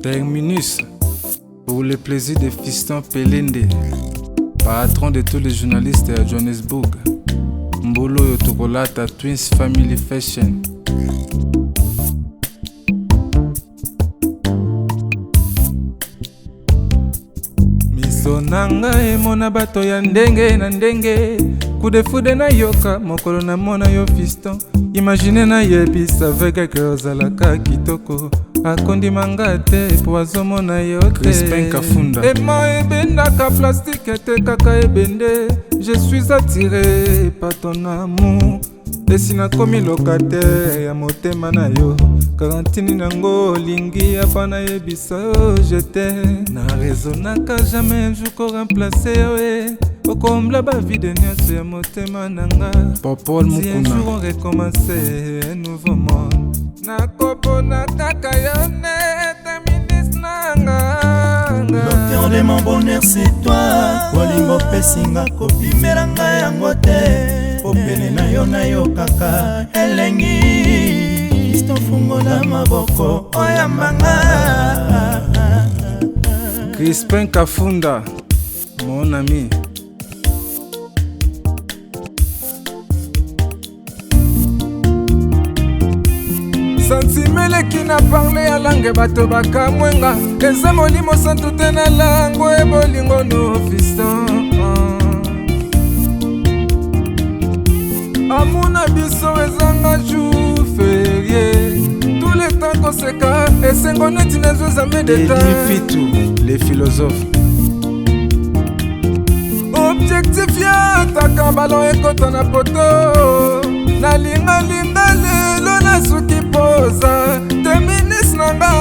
Terminus, pour le plaisir de Fiston Pelende, patron de tous les journalistes à Johannesburg. Mbolo Yotokolata Twins Family Fashion. Miso nanga emona bato ya ndenge na ndenge, kudefude na yoka mokolo na mona yo Fiston. Imagine na yebisa veke ke ozalaka kitoko, akondi manga te po azomona yo te. Crispin Kafunda ema ebendaka plastique te kaka ebende. Je suis attiré par ton amour, esina komi locataire ya motema na yo. Karantini nango lingi apana yebisa je t'aime. Na raisonnaka jamais un jour ko remplacer yo okombla ba vide nyonso ya motema nanga. Popol Mukuna. Si un jour on recommencer un nouveau monde, nakopona kaka yo nete ministre nanga. L'auteur de mon bonheur c'est toi. Bolingo pesinga kopimela ngai yango te. Popele na yo kaka elengi. Fiston fungola maboko oyambanga. Crispin Kafunda, mon ami. Santimele qui n'a parlé à langue bato baka mwenga. Eza molimo santu te na lango e bolingo no Fiston. Amuna biso ezanga jour férié. Tous les temps koseka esengo neti nezo zame de temps. Les philosophes. Objectif ya taka balon ekota na poto. Na linga lelo na suki poza Terminus nanga.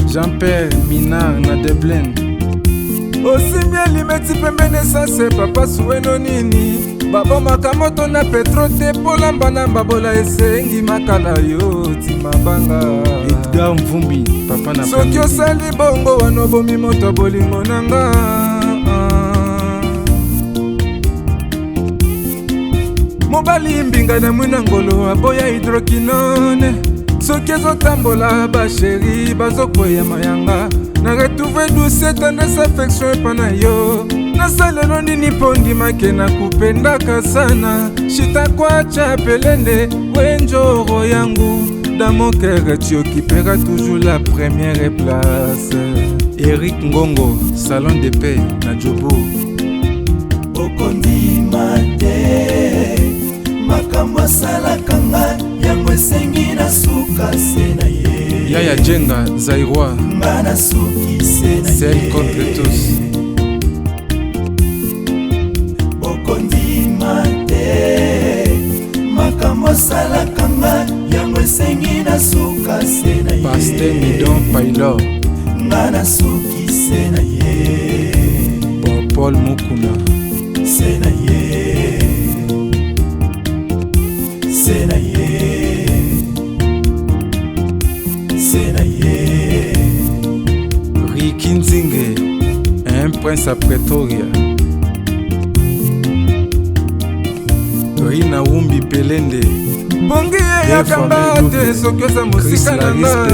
Jean-Pierre Minard na Dublin. Osimia limeti pembene sase papa suweno nini. Babo makamoto na petro te polamba na mbabola esengi makala yo timabanga. Edgar Mvumbi papa na soki osali bongo wanobomi moto bolingo nanga. Mobali mbinga na mwina ngolo aboya hydroquinone. Soki ezotambola basheri bazokwea mayanga. Na retrouve douce tendresse affection epana yo. Nasalelo nini pondi make na kupendaka sana. Shita kwacha Pelende wenjoro yangu. Dans mon cœur tu occuperas toujours la première place. Eric Ngongo, salon de paix na Jobo. Okondi mate makambo asalaka nga yango esengi na suka se na ye. Yaya Jenga Zairoi nga na suki se na ye. Celle contre tous. Okondi mate makambo asalaka nga yango esengi na suka se na ye. Pasteur Midon Pailor nga na suki se na ye. Popol Mukuna se na ye. Se na ye. Se na ye. Ricky Nzinge, un prince à Pretoria. Rina Wumbi Pelende. Bongi ya kamba te soki oza mosika nanga.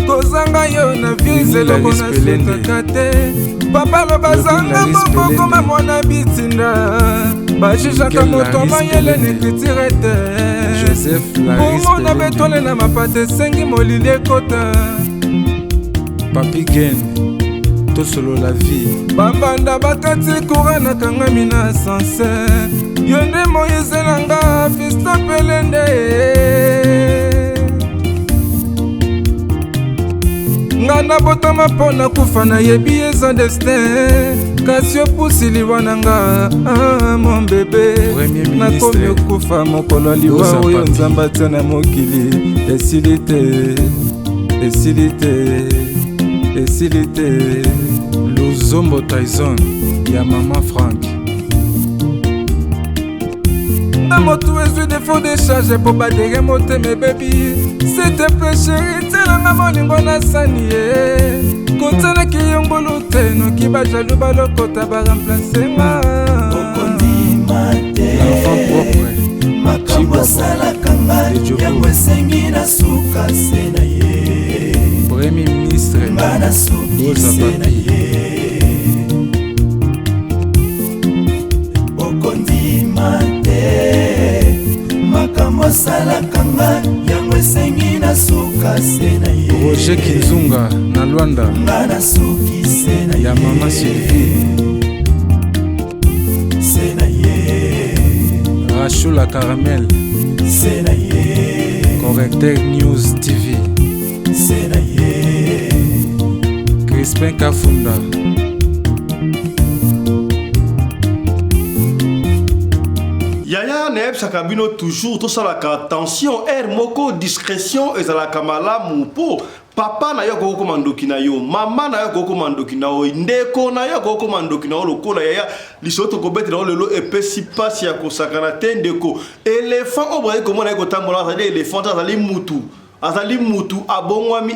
Kozanga yo na vizelo kona sutaka te. Papa lo bazanga moko koma mwana bitinda. Bajijaka moto mayele nekritire te. Joseph Laris Bongo na betole na mapate sengi molili ekota. Papi Gen, tosolo la vie. Bambanda bakati kura na kangami na sanse. Yonde Moïse nanga Fiston Pelende. Ngana botama pona kufa na yebi eza destin. Kasi opusili wananga mon bébé. Nakomi okufa mokolo liwa oyo nzamba tia na mokili. Esili te, esili te, esili te. Luzombo Tyson ya Mama Frank. Moto ezwi défaut de charge po badere mote me baby. C'était peu chéri telanga molingo na sani ye. Kotana ki yongolo te noki bajalu balokota ba remplacer nga. Okondi mate l'enfant propre makambo asalaka nga Diogo yango esengi na suka se na ye Premier ministre nga na suki se na ye okondima te makambo asalaka nga yango esengi na suka se na ye Roger Kinzunga na Luanda nga na suki se na ye ya Mama Sylvie se na ye Rachula Caramel se na ye Correcteur News TV se na ye Crispin Kafunda Yaya nayebisaka bino toujours tosalaka attention air moko discrétion ezalaka malamu mpo papa na yo akokokoma ndoki na yo mama na yo akokokoma ndoki na yo ndeko na yo akokokoma ndoki na yo lokola yaya liso tokobetela yo lelo epesi pasi ya kosakana te ndeko éléphant oyo bozali komona ye kotambola azali éléphant azali mutu abongwami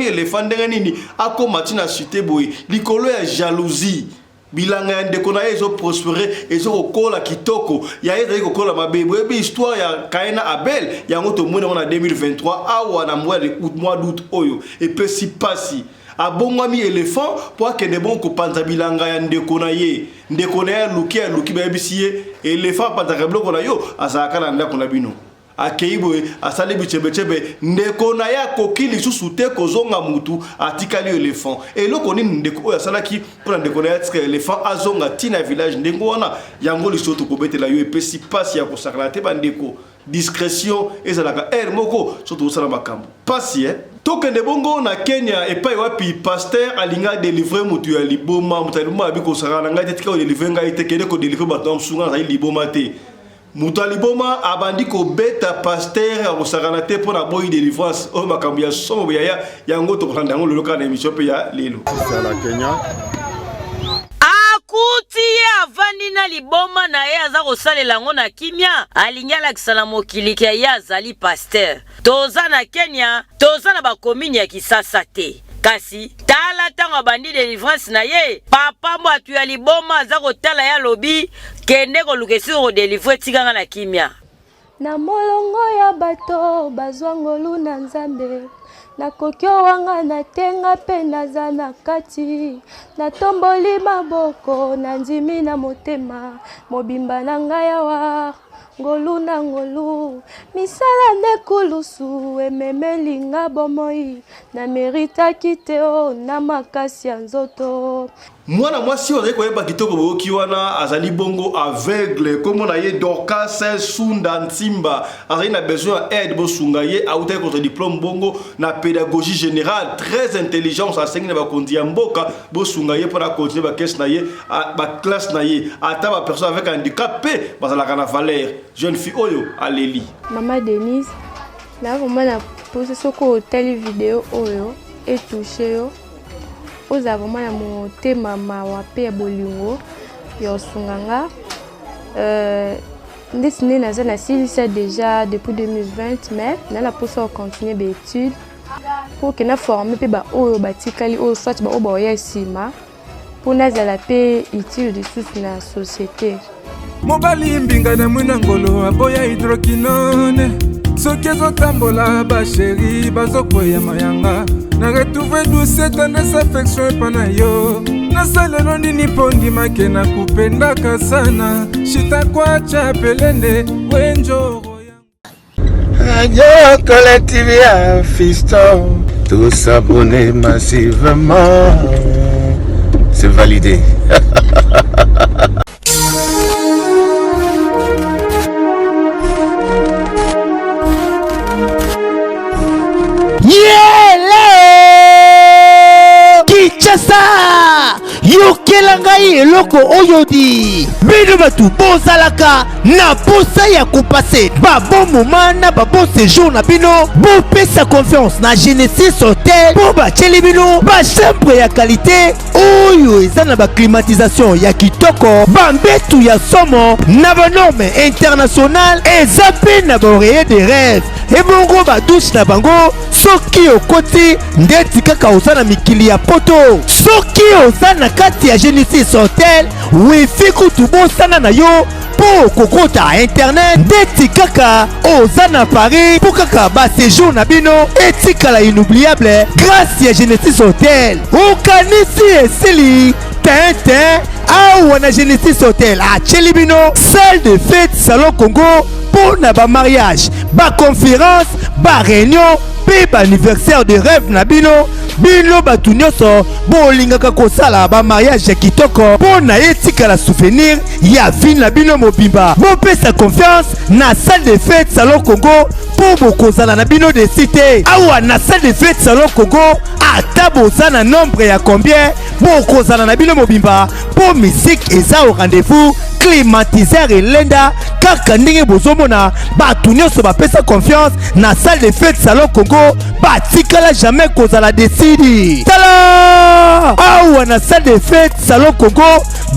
éléphant ndenge nini akoma ntina sute boye likolo ya jalousie bilanga ya ndeko na ye ezo prospérer ezo kokola kitoko ya ye ezali kokola mabe boyebi histoire ya Kain na Abel yango tomoni yango na 2023 awa na mois d'août oyo epesi pasi abongwami éléphant po akende bon kopanza bilanga ya ndeko na ye aluki bayebisi ye éléphant apanzaka biloko na yo azalaka na ndako na bino akei boye asali bichebechebe ndeko na ya koki lisusu te kozonga mutu atikali éléphant eloko nini ndeko oyo asalaki mpona ndeko na ya tika éléphant azonga tina village ndenge wana yango liso tokobetela yo epesi pasi ya kosakana te bandeko discrétion ezalaka air moko surtout osala makambo pasi tokende bongo na Kenya epai wapi pasteur alinga délivrer mutu ya liboma mutu ya liboma abi kosakana ngai te tika kodélivrer ngai te kende kodélivrer bato ya msunga azali liboma te mutu aliboma abandi kobeta pasteur akosakana te mpo na boyi délivrance oyo makambo ya somo yaya yango tokolanda yango lelo kaka na émission mpe ya lelo akuti ye avandi na liboma na ye aza kosalela yango na kimia alingi alakisa na mokili ke ye azali pasteur toza na Kenya toza na bakomini ya Kisasa te kasi tala ntango abandi délivrance na ye papa mwatu ya liboma aza kotala ya lobi kende koluka esiko kodelivre tikanga na kimia na molongo ya bato bazwangolu na nzambe nakoki owanga natenga mpe naza na kati natomboli maboko na ndimi na motema mobimba na ngai awa ngolu na ngolu misala nekulusu ememelinga bomoi na meritaki te o na makasi ya nzoto mwana mwasi ozali koyeba kitoko boyoki wana azali bongo aveugle kombo na ye Dorcas Sunda Ntimba azali na besoin ya aide bosunga ye autaki contre diplôme bongo na pédagogie générale très intelligence asengi na bakonzi ya mboka bosunga ye mpona continuer bakese na ye baklasse na ye ata bapersone avec handicap mpe bazalaka na valeur jeune fille oyo aleli mama Denise nakomona posi soko otali video oyo etouche yo oza vraiment na motema mawa pe ya bolingo ya osunganga ndesi nde naza nasilisa déjà depuis 2020 mais nala mposa continuer baétude pour ke na forme mpe baoyo batikali oyo soit baoyo baoya nsima mpo nazala mpe utile lisusu na société mobali mbinga na mwina ngolo aboya hydroquinone soki ezotambola basheri bazokwea mayanga na retrouve douce tendresse affection epa na yo nasalelo ndini mpo ndimake na kupendaka sana shitakwacha pelende wenjoro Radio Collective ya Fiston, tous s'abonner massivement, c'est validé. Kinshasa yokela ngai eloko oyo di bino batu bozalaka na posa ya kopase babon moma na babon séjour na bino bopesa confiance na Genesis Hotel po batieli bino bachambre ya qualité oyo eza na baclimatisation ya kitoko bambetu ya somo na banorme internationale eza mpe na baoreiller de rêve ebongo badouche na bango soki okoti ndeti kaka oza na mikili ya poto soki oza na kati ya Genesis Hotel wifi kutu bosana na yo po kokota internet ndeti kaka oza na Paris po kaka ba séjour na bino etikala inoubliable grâce ya Genesis Hotel. Okanisi esili tintin awa na Genesis Hotel acheli bino salle de fête salon Congo pour na ba mariage, ba conférence, ba réunion, pe ba anniversaire de rêve na bino batu nyonso bolingaka kosala ba mariage ya kitoko po na etika la souvenir ya vie na bino mobimba. Bopesa confiance na salle de fête salon Congo po bokozala na bino de cité awa na salle de fête salon Congo ata boza na nombre ya combien bokozala na bino mobimba po musique eza au rendez-vous climatiseur elenda kaka ndenge bozomona batu nyonso bapesa confiance na salle de fête salon Congo batikala jamais kozala desidi tala awa na salle de fête salon Congo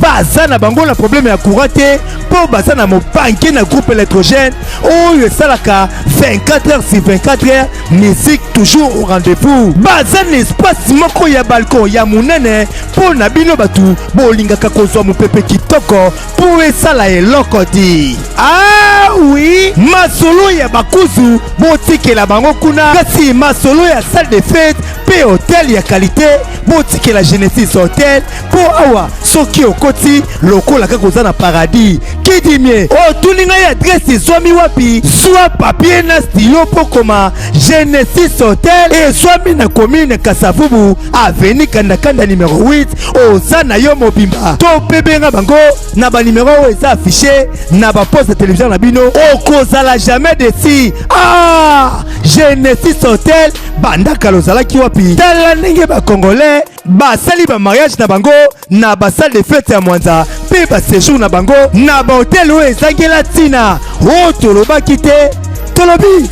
baza na bango na problème ya courant te po baza na mobanke na groupe électrogène oyo esalaka 24 heures sur 24 heures musique toujours au rendez-vous. Baza na espace moko ya balcon ya munene po na bino batu bolingaka kozwa mopepe kitoko po esala eloko di. Ah oui, masolo ya bakuzu botikela bango kuna kasi masolo ya salle de fête pe hotel ya qualité botikela Genesis Hotel po awa soki okoti lokola kaka oza na paradis. Kidimie otuninga ya adresse zwami wapi soit papier na stylo po koma Genesis Hotel et zwami na commune Kasavubu avenue Kandakanda numéro 8 oza na yo mobimba to pebenga bango na ba numéro eza affiché na ba poste de télévision na bino okozala jamais desi. Ah Genesis Hotel bandaka lozalaki wapi tala ndenge ba congolais basali ba mariage na bango na ba salle de fête ya Mwanza pe ba séjour na bango na ba hotel oyo ezangela tina o tolobaki te tolobi.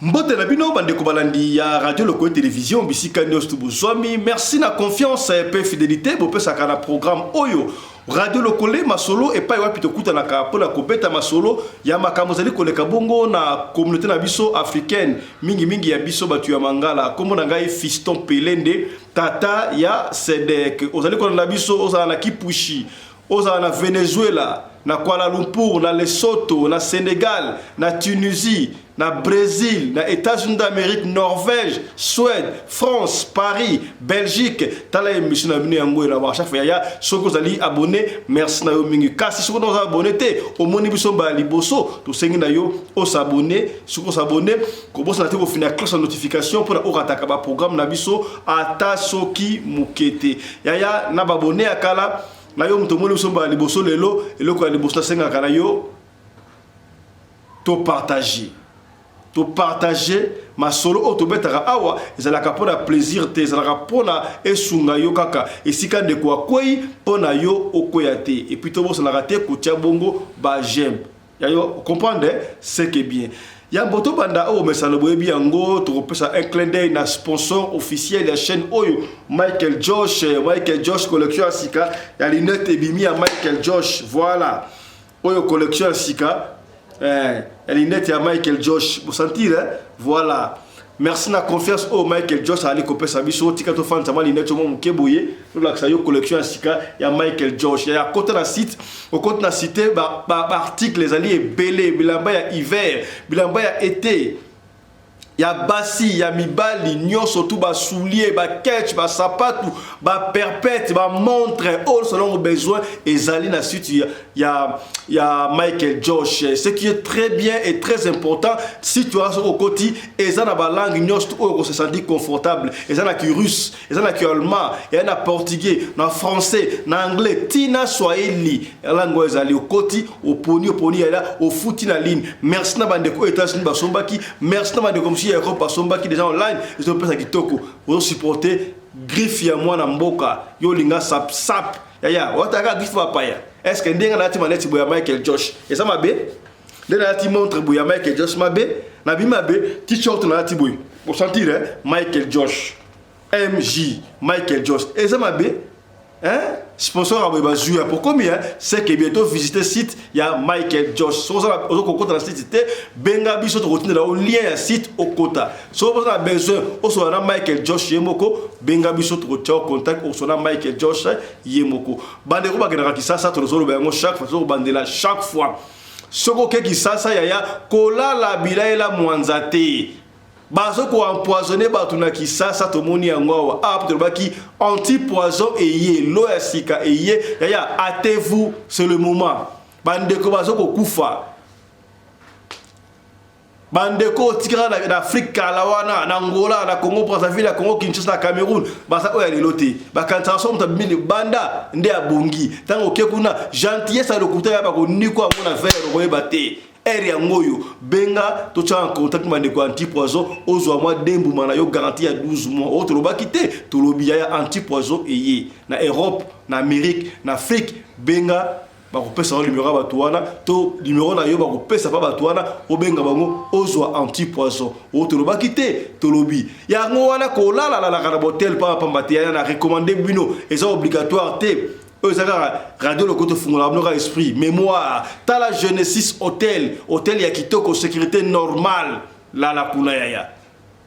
Mbote na bino bandeko balandi ya radio local télévision bisika news tubuzwami. Merci na confiance et fidélité bopesaka na programme oyo radio lokole masolo et pas wapi tokuta na ka pona kobeta masolo ya makambo zali koleka bongo na communauté na biso africaine mingi ya biso batu ya mangala kombo na ngai Fiston Pelende tata ya Sedek ozali kona na biso ozala na Kipushi ozala na Venezuela na Kuala Lumpur na Lesotho na Sénégal na Tunisie na Brésil, na États-Unis d'Amérique, Norvège, Suède, France, Paris, Belgique. Tala émission na bino yango na ba chaque fois ya soko zali abonné merci na yo mingi kasi soko na abonné te au moni biso ba liboso to sengi na yo o s'abonner soko s'abonner ko bossa na te ko fina cloche de notification pour o rataka ba programme na biso ata soki mukete ya na ba abonné akala na yo muto moni biso ba liboso lelo eloko ya liboso senga kana yo to partager ma solo autobetaka awa ezalaka pona plaisir te ezalaka pona esunga yo kaka esika de kwa kwei pona yo okoya te et puis to bosa na raté kotia bongo ba j'aime ya yo comprendre c'est que bien ya boto banda o mesalo boyebi yango to kopesa un clin d'œil na sponsor officiel ya chaîne oyo Michael Josh collection asika ya linete bimi ya Michael Josh voilà oyo collection asika elle est nette à Michael Josh, vous sentir voilà. Merci na confiance au Michael Josh à l'écopé sabiso tika to fan sama linette mo mukeboye to la sayo collection asika ya Michael Josh ya côté na site au côté na cité ba article les alliés belé bilamba ya hiver bilamba ya été ya basi ya mibali nyonso tout ba soulier ba ketch ba sapatu ba perpète ba montre all selon besoin ezali na site ya Michael Josh ce qui est très bien et très important si tu as au côté ezana ba langue nyonso on se sent confortable ezana ki russe ezana ki allemand ezana portugais na français na anglais tina swahili langue ezali au côté au poni là au foot na ligne merci na bande ko États-Unis ba sombaki merci na bande comme si Europe basomba qui déjà online ils ont pensé kitoko vous supporter griffe ya mwana mboka yo linga sap ya wataka griffe papa ya est-ce que ndenga na ti maneti boya Michael Josh et ça mabe ndena ti montre boya Michael Josh mabe na bi mabe t-shirt na ti boy pour sentir Michael Josh MJ Michael Josh et ça mabe hein? Sponsor à Bazouya. Pour combien? C'est que bientôt visiter le site, il y a Michael Josh. Si vous avez besoin de site, Benga Biso de retourner dans le lien site au quota. Si vous avez besoin, vous avez Michael Josh Yemoko, Benga Biso de retourner contact, vous avez Michael Josh Yemoko. Bandeko Bagana qui ça, tout le monde chaque fois, vous bandela chaque fois. Ce qui ça, yaya, kola la bila et la mwanzate. Bazo ko empoisonné batuna ki ça to moni yango a peut ki anti-poison et yé lo ya sika et yé yaya hâtez-vous c'est le moment bande ko bazo ko kufa bande ko tikara na Afrique kalawana na Angola na Congo Brazzaville na Congo Kinshasa na Cameroun basa ko ya leloti ba kantaso mtabili banda nde abongi tango kekuna gentillesse a le kuta ya ba ko niko amona vere ko yebate area ngoyo benga to cha en contact mande ko anti-poison ozwa moi dembu mana yo garantie ya 12 mois autre lo bakité to lo biya anti-poison eye na Europe na Amérique na Afrique benga ba ko pesa numéro ba tuana to numéro na yo ba ko pesa pa ba tuana o benga bango ozwa anti-poison autre lo bakité to lo bi ya ngo wana ko la kana botel pa pambati ya na recommander bino et ça obligatoire te radio le côté fongola esprit mémoire t'as la Genesis hôtel ya kitoko sécurité normale la kuna ya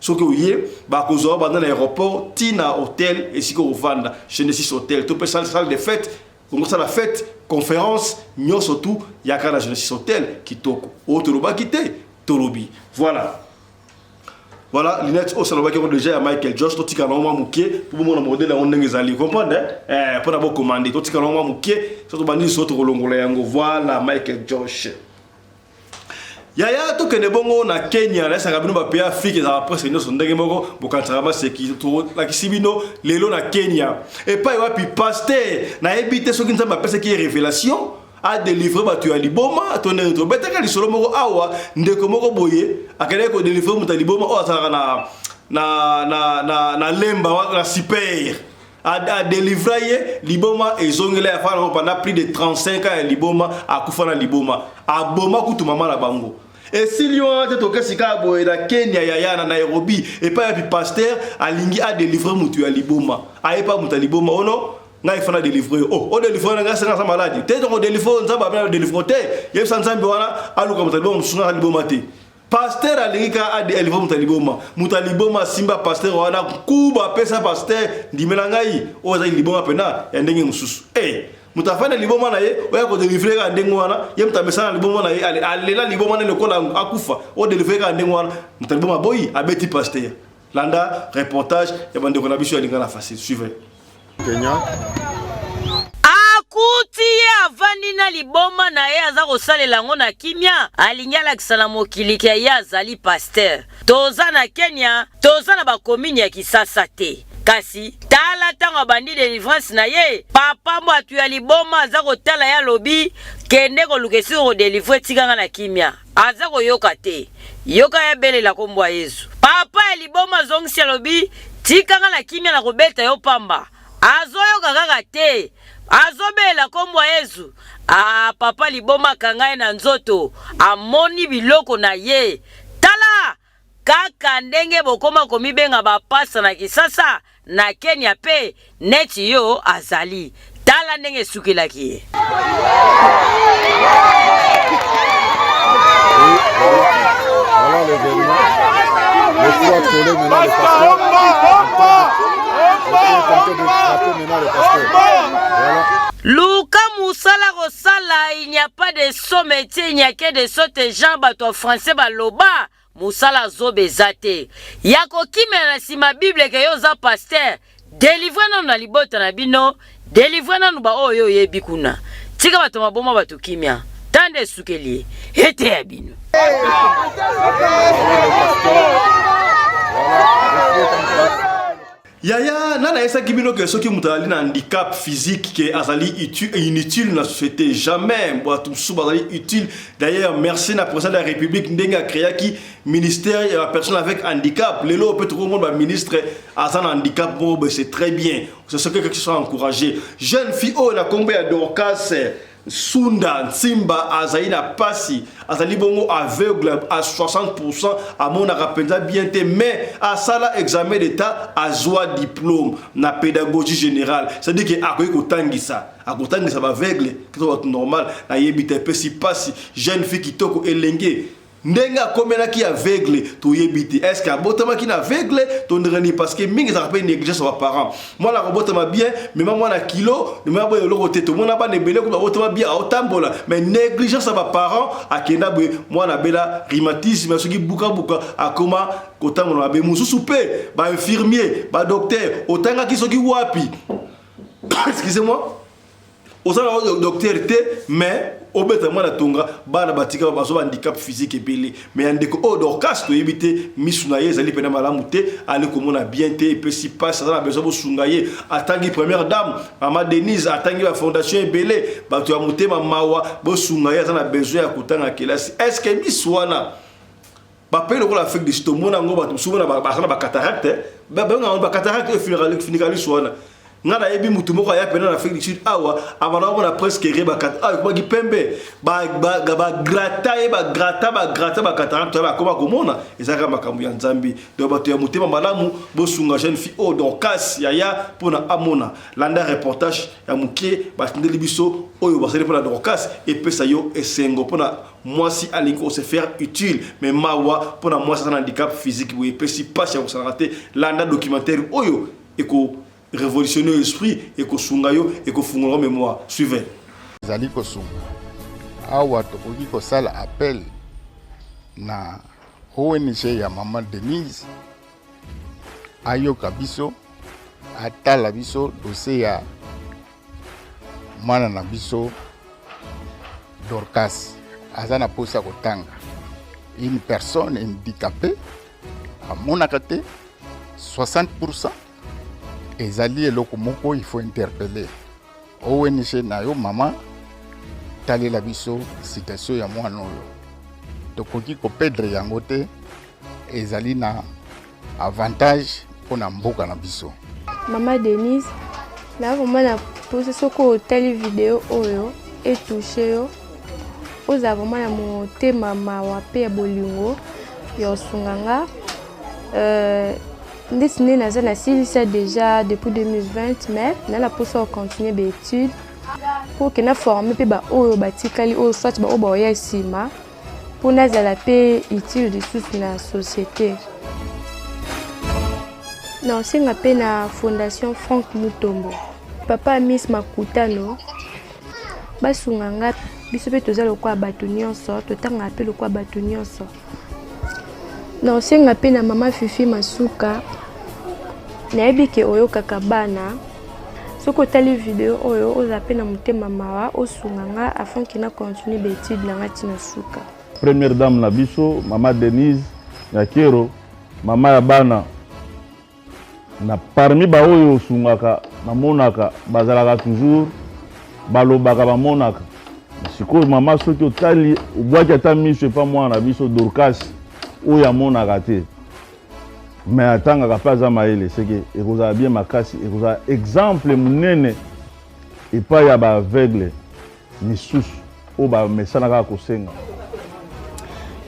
ce que oui ba ko zo ba dans l'aéroport tina hôtel et si ko vanda Genesis hôtel tout peut salle de fête on ça la fête conférence nyo surtout ya ka la Genesis hôtel kitoko autre ba kité tolobi voilà. Voilà, l'inet au salon qui ont déjà Michael Josh, tout tika normalement mouké, pour mon modèle on n'est pas comprendre, pour d'abord commander, tout tika normalement mouké, surtout bandi surtout rolongolais yango, voilà Michael Josh. Yaya to kene bongo na Kenya, là ça kabino ba pays Afrique, ça après c'est nous son ndenge moko, bokantarama c'est qui to la kisibino lelo na Kenya. Et pas wa puis pasteur, na ebité so kinza ba pesa qui est révélation. A délivré batu aliboma ton retro betaka li solo moko awa ndeko moko boye akale ko délivrer muta liboma o asaka na lemba wa na super a délivrer liboma ezongela ya fana pendant plus de 35 ans liboma akufa na liboma aboma kutu mama na bango et si lion te toke sika boye na Kenya ya na Nairobi et pas puis pasteur alingi a délivrer mutu aliboma a pas muta liboma ono nga ifana délivrer o délivrer nga senga sa maladie te to délivrer nzamba ba délivrer te yeb sanzambe wana aluka mutaliboma musunga liboma te pasteur alingika a délivrer mutaliboma simba pasteur wana kuba pesa pasteur ndimela ngai o za liboma pena ya ndenge mususu mutafana liboma na ye oya ko délivrer ka ndenge wana ye mutamesana liboma na ye alela liboma na lekola akufa o délivrer ka ndenge wana mutaliboma boyi abeti pasteur landa reportage ya bande ko na biso ya lingana facile suivez Kenya akuti avandi na liboma na ye aza kosalela yango na kimia alingi alakisa na mokili ke ye azali pasteur toza na Kenya toza na bakomini ya Kisasa te kasi tala ntango abandi délivrance na ye papa mbo atu ya liboma aza kotala ya lobi kende koluka esi kodelivre tikanga na kimia aza koyoka te yoka ya belela kombo ya Yesu papa ya liboma azongisi ya lobi tikanga na kimia na kobeta yo pamba azoyoka kaka te azobela kombo ya Yesu papa liboma kangaye na nzoto amoni biloko na ye tala kaka ndenge bokoma komibenga bapasa na Kisasa na Kenya pe neti yo azali tala ndenge sukelaki ye voilà l'événement le fois collé maintenant le pasteur Luka Moussala Rosala, il n'y a pas de saut métier, il n'y a que de sautes gens, bateau français, baloba, Moussala Zobezate. Yako kimena si ma Bible que yoza pasteur, délivrez-nous na libota na bino, délivrez-nous ba oyo yebikuna. Tika bato maboma bato kimia, tande sukeli, ete ya bino. Yaya nana esa kibino ke soki mutali na handicap physique que azali inutile na société jamais boatu suba azali utile d'ailleurs merci na président de la République ndenga créa ki ministère de la personne avec handicap lelo peut tout le monde ministre azan handicap bon c'est très bien c'est ce que soit encouragé jeune fille oh na combien de Dorcas Sunda Simba azali na pasi azali bongo aveugle à 60% à mon arapenza bien te mais à sala examen d'état à joie diplôme na pédagogie générale c'est-à-dire que akoyi kotangisa ba aveugle que soit normal na yebite pe si pasi jeune fille kitoko elenge ndenga komena ki aveugle to yebite est-ce que abotama ki na aveugle to ndreni parce que mingi ça rappelle négligence sur parents moi la robotama bien mais moi na kilo mais moi le côté to mona ba nebele ko botama bien autambola mais négligence sur parents akenda boy moi na bela rhumatisme soki buka akoma kotambola be mususu pe ba infirmier ba docteur otanga ki soki wapi excusez-moi osala docteur te mais obeta mwana tonga bana batika baso handicap physique ebele mais andeko o dorcas to yebite misuna ye zali pena malamu te ale komona bien te pe si passe ça na besoin bo sungaye atangi première dame mama Denise atangi la fondation ebele bato ya mutema mawa bo sungaye ça na besoin ya kutanga kelasi est-ce que miswana ba pelo ko la fake de stomona ngo bato souvent ba cataracte ba cataracte finirali swana ngana yebi mutu moko ya pena na Afrique du Sud awa abana bona presque reba kat ko gi pembe ba grata cataracte ba koma komona ezaka makambu ya nzambi do bato ya mutema malamu bosunga jeune fille o donc kas ya pona amona landa reportage ya mukie ba tindeli biso oyo basele pona dorcas et pesa yo esengo pona moi si alinko se faire utile mais mawa pona moi ça handicap physique oui pesi pas ya ko rater landa documentaire oyo eko révolutionner l'esprit et que sungayo et que fungolo mémoire suivez zali ko sunga awa to ko sala appel na ONG ya Maman Denise ayo kabiso atala biso dossier ya mana na biso Dorcas azana posa kotanga une personne handicapée à monakate 60%. Ezali eloko moko il faut interpeller ONG na yo mama tali la biso citation ya mwana oyo tokoki ko perdre yango te ezali na avantage pona mboka na biso. Mama Denise na komana pose soko tali video oyo etouché yo oza vraiment na motema mawa pe ya bolingo yo sunganga Destiné na zana silisa déjà depuis 2020 mais na la posa continuer des études pour que na former pe ba oyo batikali oyo soit ba oba ya sima pour na zala pe utile de sous na société. Non, c'est nga pe na fondation Franck Mutombo. Papa Miss Makutano basunganga biso pe tozalo kwa bato nyonso totanga pe lo kwa bato nyonso. Non, c'est nga pe na mama Fifi Masuka nayebi ke oyo kaka bana soko tali video oyo oza pe na mutema mawa osunganga afin que na continue d'étude na ngati na suka. Première dame na biso mama Denise Yakero mama ya bana na parmi ba oyo osungaka na monaka bazalaka toujours balobaka ba monaka siko mama soki otali obwaki ata miso pa mwana biso Dorcas oyo amonaka te mais atanga pas za maele c'est que ekozala bien makasi ekozala exemple munene et pas ya ba aveugle misusu o ba mesanaka kosenga.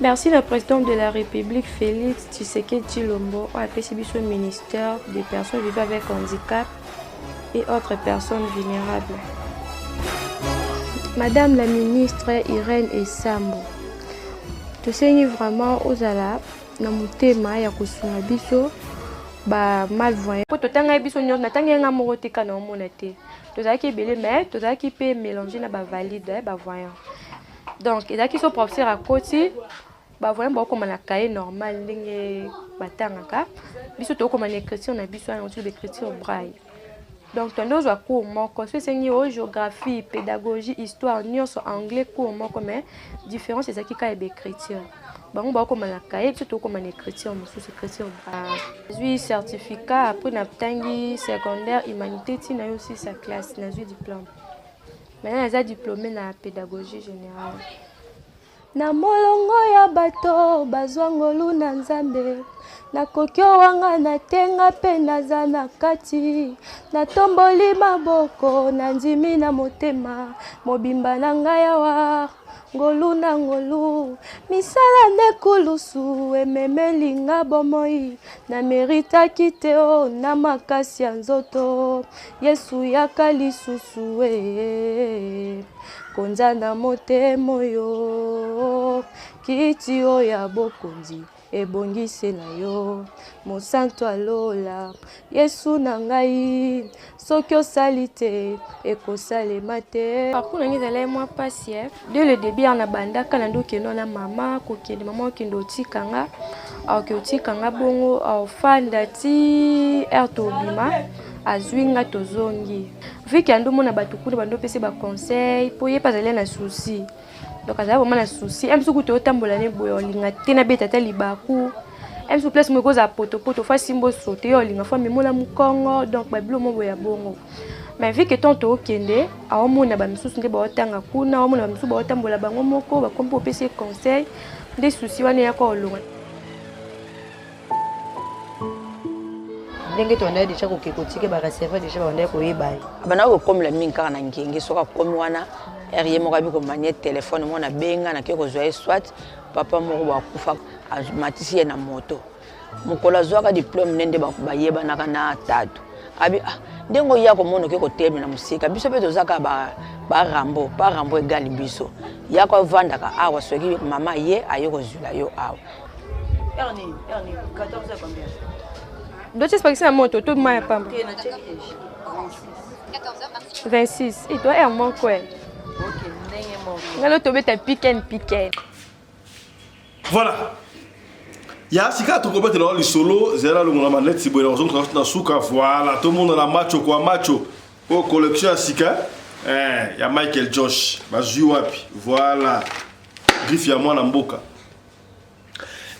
Merci le président de la République Félix Tshisekedi Tshilombo a appelé au ministère des personnes vivant avec handicap et autres personnes vulnérables. Madame la ministre Irène Esambo, tu sais vraiment aux ala na mutema ya kosunga biso ba malvoyant po totanga biso nyonso natanga nga moko tika na omona te tozaki belé mais tozaki pe mélanger na ba valide ba voyant donc ezaki so professeur à côté ba voyant ba ko na cahier normal ndenge batangaka biso to ko na écriture na biso na écriture braille donc tondo zo cours moko so sengi o géographie pédagogie histoire nyonso anglais cours moko mais différence ezaki ka écriture bango ba ko na cahier to ko na écriture mosusu écriture braille j'ai certificat après na tangi secondaire humanité ti na yo aussi sa classe na j'ai diplôme maintenant j'ai diplômé na pédagogie générale. na molongo ya bato bazwa ngolu na nzambe nakoki owanga natenga mpe naza na kati natomboli maboko nandimi na motema mobimba na ngai awa ngolu na ngolu misala nekulusu ememelinga bomoi na meritaki te o na makasi ya nzoto yesu yaka lisusu konza na motema oyo kiti oyo ya bokonzi ebongise na yo mosantu alola yesu na ngai soki osali te ekosalema te parcours nangi ezalaki mwa pasi dès le début ana bandaka na ndokende na mama kokende mama okende otikanga aoke otikanga bongo aofanda ti ere tobima azwi nga tozongi viki andomona bato kuna bandopesi baconseil mpo ye mpe azali na souci donc azali vraiment na souci mpe soki toyotambola ne boye olinga te na beta ata libaku mpe so place moko kozala potopoto fa simbo sote yo olinga fa memola mokongo donc babilo mo boye ya bongo mais vu que tant tookende aomona bamisusu nde baotanga kuna aomona bamisusu baotambola bango moko bakomi mpo opesi conseil nde souci wana eyaka olonga ndenge toandaki deja kokekotike baraserva deja baandaki koyeba ye abandaki kokomela mingi kaka na ngenge soki akomi wana rie moko abi komanie telefone mona benga nakoki kozwa ye swat papa moko bakufa amatisi ye na moto mokolo azwaka diplome nde bayebanaka na tatu abi ndenge oya komona okoki kotelemi na mosika biso mpe tozaka barambo pa rambo egali biso yako avandaka awa soki mama ye aye kozwila yo awa Ernie, 14 heures combien? D'autres c'est que moto tout ma pamba. 26. Et toi est mon quoi? OK, ndenge mon. Ngalo tobe ta piquen. Voilà. Ya sika to kobete na solo zera lungu na manette si boye na suka voilà tout le monde na macho kwa macho au collection ya sika ya Michael Josh bazui wapi voilà griffe ya mwana mboka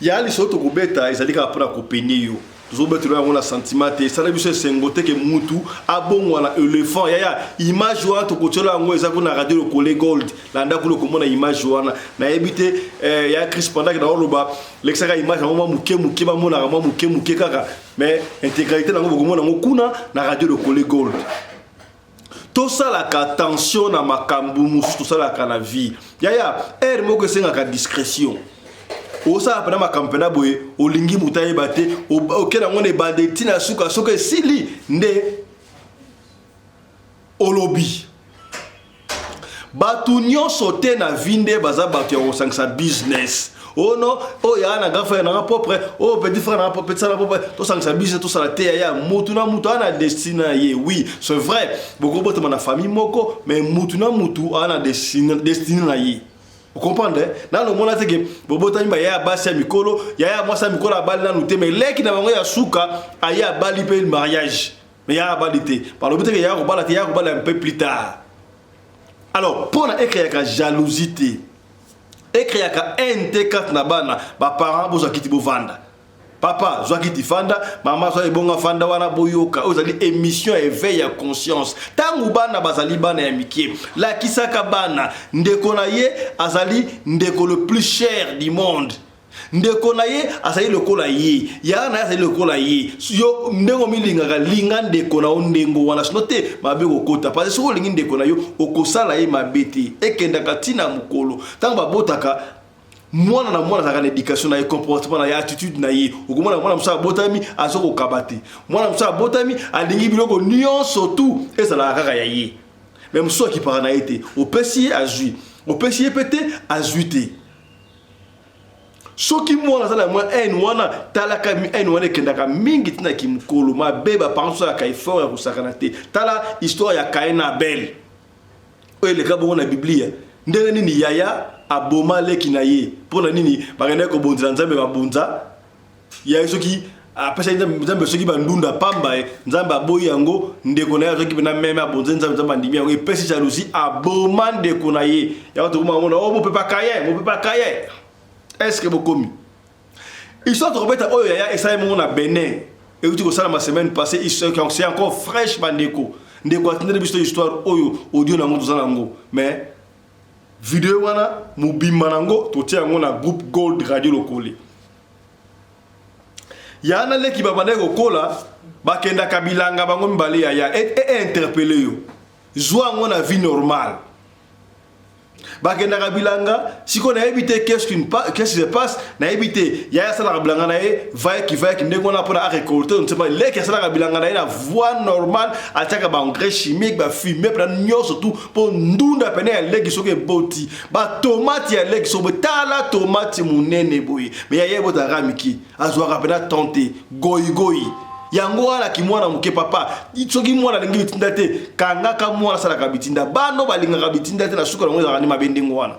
ya ali soto kobeta ezalika apona kopenie yo tozobeta lo ngona sentiment te sala biso sengote ke mutu abongwa na éléphant ya image wa to kotola ngo eza kuna radio le collègue gold landa kulo komona image wana na ebite ya Chris Pandak na oloba lexaka image na mwa muke ba mona mwa muke kaka mais intégralité na ngo komona ngo kuna na radio le collègue gold tout ça la attention na makambu musu tout ça la na vie ya moko senga ka discrétion osa apena makampena boye olingi mutaye bate okela ngone bandeti na suka soka sili nde olobi batu nyonso te na vinde baza batu ya osangisa business oh non oh ya na gafa na propre oh petit frère na petit ça na propre to sangisa business to sala te ya mutu na mutu ana destina ye oui c'est vrai beaucoup bote na famille moko mais mutu na mutu ana destina na ye. Vous comprenez? Dans le monde, c'est que Bobotani ba ya basi ya mikolo, ya mwasa mikolo abali na nute mais leki na bango ya suka aya bali pe le mariage. Mais ya bali te. Par le but que ya ko bala te ya ko bala un peu plus tard. Alors, pour na écrire ka jalousie, écrire ka NT4 na bana, ba parents boza kiti bo vanda. Papa, zoaki tifanda, maman zoaki bonga fanda wana boyoka. Ozali émission éveil à conscience. Tangu bana bazali bana ya mikie. La kisaka bana, ndeko na ye azali ndeko le plus cher du monde. Ndeko na ye azali le kola ye. Ya na azali le kola ye. Yo ndeko milinga linga ndeko na ondengo wana snote mabe kokota. Parce que so lingi ndeko na yo okosala ye mabete. Ekenda katina mukolo. Tangu babotaka mwana na mwana zaka na éducation na comportement na attitude na ye okomona mwana musa botami azoko kabate mwana musa botami alingi biloko nyonso tout ezala kaka ya ye même so ki para na été opesi azui opesi pété azuité soki mwana zala mwa wana talaka wana kendaka mingi tina kimkolo mabeba panso ya kaifort ya kusakana te tala histoire ya Caïn na Abel oye le kabo na Biblia ndenge nini yaya aboma leki na ye pona nini bagenda ko bonza nzambe babunza ya soki apesa nzambe soki bandunda pamba nzambe aboyi yango ndeko na ye soki na meme abonza nzambe ndimi yango epesi jalousie aboma ndeko na ye ya to kuma mona mo peut pas cayer est-ce que bokomi ils sont robeta oyo ya esa mo na Benin et tu ko sala ma semaine passée ils sont c'est encore fraîche bandeko ndeko atendele biso histoire oyo audio na ngo tozana ngo mais Vidéo wana mubima nango totia yango na groupe Gold Radio Lokole. Yana leki babane kokola bakenda kabilanga bango mbale ya et interpeller yo. Zwa ngo na vie normale. Bakenda kabilanga siko na éviter qu'est-ce qui se passe na éviter ya sala kabilanga na va qui ndeko na pona récolter on ne sait pas leki sala kabilanga na voie normale ataka ba engrais chimique ba fumer pra nyoso tout pour ndunda pene ya leki soke boti ba tomate ya leki so betala tomate munene boye mais ya yebo da ramiki azwa pena tenter goyi yango ala kimwana muke papa itsoki mwana lengi bitinda te kanga ka mwana sala ka bitinda bano balinga ka bitinda te na suka ngo za ma bende ngwana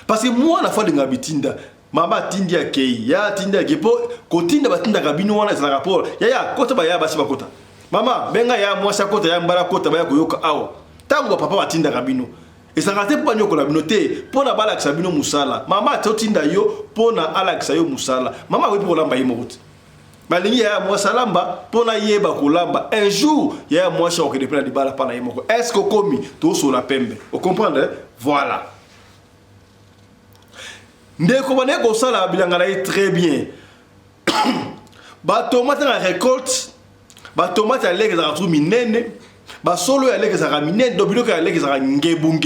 parce que mwana fa linga bitinda mama tindi ya kei ya tinda ke po ko tinda batinda ka bino wana sala rapport ya kota ba ya basi bakota mama benga ya mwasa kota ya mbara kota ba ya koyoka awa tango papa batinda ka bino esakate pa nyoko la bino te pona bala ka bino musala mama totinda yo pona ala ka yo musala mama wepo kolamba yimoti balingi ya mwasa lamba pona yeba kolamba un jour ya mwasa okede pena di bala pana yimoko est-ce que komi to so la pembe vous comprenez voilà ndeko bane ko sala bilanga na très bien ba tomate na récolte ba tomate ya leke za tru minene ba solo ya leke za minene do biloko ya leke za ngebu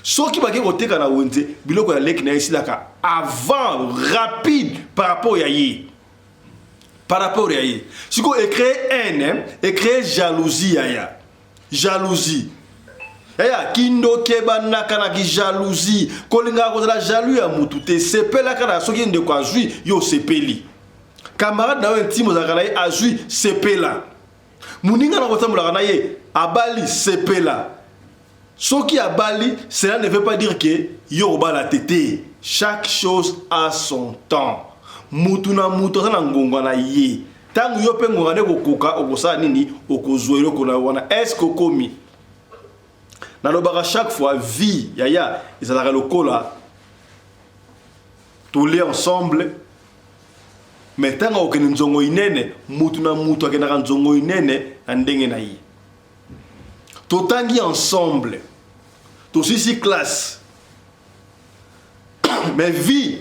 soki ba ke koteka na wonze biloko ya leke na isilaka avant rapide par rapport ya yi. Par rapport à y. Si vous écrivez haine, écrivez jalousie ya. Jalousie. Yaya kindo keba nakana ki jalousie. Kolinga ko la jaloux ya mutu te sepela kana soki ndeko azui yo sepeli. Camarade na intime za kana azui sepela. Muninga na kotamula kana ye abali sepela. Soki abali, cela ne veut pas dire que yo ba la tete. Chaque chose a son temps. Mutu na mutu sana ngonga na ye tangu yo pe ngongane kokoka okosa nini okozwelo kona wana est-ce que komi na lobaka chaque fois vie yaya ezalaka lokola tous les ensemble mais tango okene nzongo inene mutu na mutu akena nzongo inene na ndenge na ye totangi ensemble to sisi classe mais vie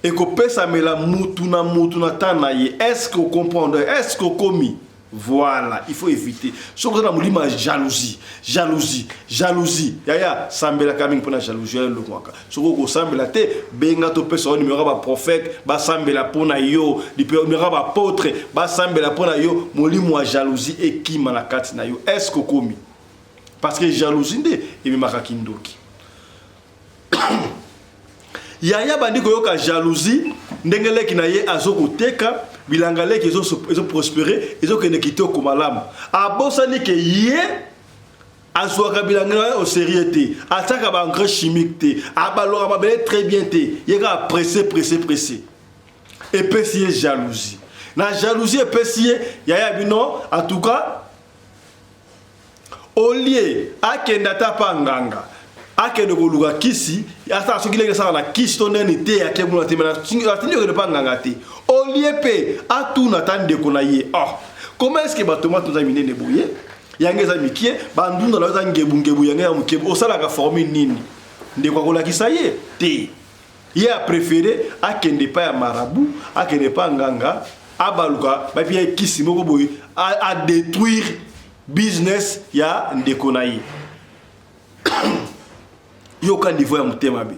et que pesa mela mutu na tanaye est-ce que vous comprenez est-ce que commis voilà il faut éviter ce que na mulima jalousie yaya sambela kaming pona jalousie le kwaka ce que sambela te benga to pesa numéro ba prophète ba sambela pona yo numéro ba apôtre ba sambela pona yo mulimo jalousie et qui manakati na yo est-ce que commis parce que jalousie nde et makakindoki Yaya bandi koyoka jalousie ndengele kinaye azokoteka bilanga leki ezo prospérer ezo kene kitoko malamu abosani ke ye azwaka bilanga au sérieuté ataka ba engrais chimique te abalora ba bele très bien te yeka pressé et pesier jalousie na jalousie pesier yaya bino en tout cas au lieu akenda tapanganga akende koluka kisi asa soki leke sala na kisi to neni te akemuna te mena atindi ko pas nganga te oliepe atuna tande ko na ye comment est-ce que ba tomate za minene boye yange za mikie ba ndunda la za ngebu yange ya mukebu osala ka forme nini nde kwa kola kisaye te ye a préféré akende pa ya marabout akende pa nganga abaluka ba pia kisi moko boye a détruire business ya ndeko na ye yoka niveau ya mutema be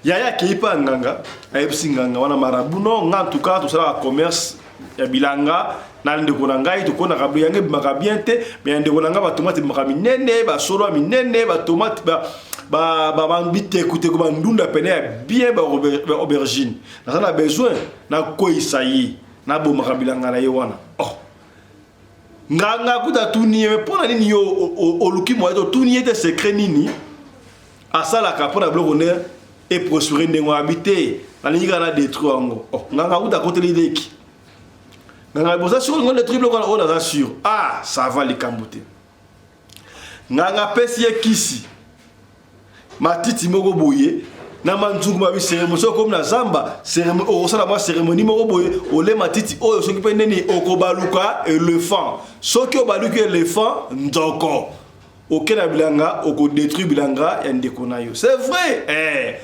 yaya keipa nganga ayebisi nganga wana marabu no nga en tout cas to sala commerce ya bilanga na ndeko na ngai to kona ka yange bimaka bien te mais ndeko na nga ba tomate bimaka minene ba solo minene ba tomate ba mbite écouter ko ba ndunda pene ya bien ba aubergine na sala besoin na koisa yi na bomaka bilanga na ye wana nganga kuta tuni me pona nini yo oluki mo to tuni ete secret nini asala kapona blogoner et prospérer ndengo habité na linga na détruire ngo nganga uda koteli deki nganga boza sur ngo le triple on a sûr ça va les kambote nganga pesi kisi matiti moko boye na manzungu ma bi cérémonie comme na zamba cérémonie o sala ma cérémonie moko boye o le matiti o soki pe neni okobaluka éléphant soki obaluka éléphant ndoko oke na bilanga oko détruire bilanga ya ndeko na yo. C'est vrai.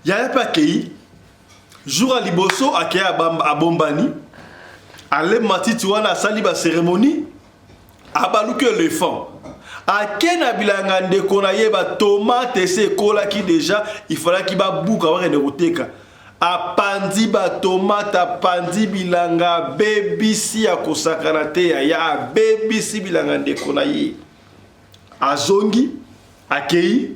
Yaya pa kei jour à liboso akea a bombani ale matiti wana sali ba cérémonie abaluki éléphant akena bilanga ndeko na ye ba tomate se kola ki déjà il fallait ki ba buka wa ne koteka apandi ba tomate apandi bilanga bebisi ya kosakana te ya bebisi bilanga ndeko na ye azongi akei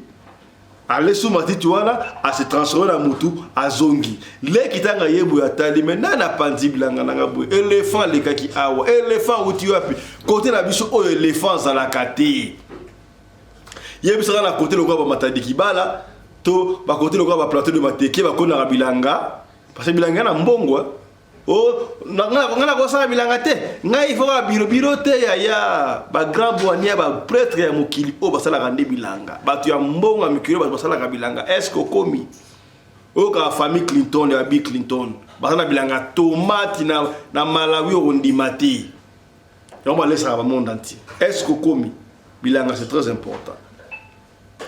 ale sous matiti wana a se transformer na mutu azongi le kitanga yebu ya tali mena na pandi bilanga nanga boy éléphant le kaki awa éléphant uti wapi côté na biso o éléphant za la kate yebu sera na côté le kwa ba matadi kibala to ba côté le kwa ba plateau de mateke ba kona bilanga parce que bilanga na mbongo oh ngana ko sa bilanga te ngai fo ba biro te ya ba grand boania ba prêtre ya mukili o ba sala rande bilanga ba tu ya mbongo mikilo ba sala bilanga est-ce que komi o ka famille Clinton ya Bill Clinton ba sala bilanga tomate na Malawi o ndimati on va laisser le monde entier est-ce que komi bilanga c'est très important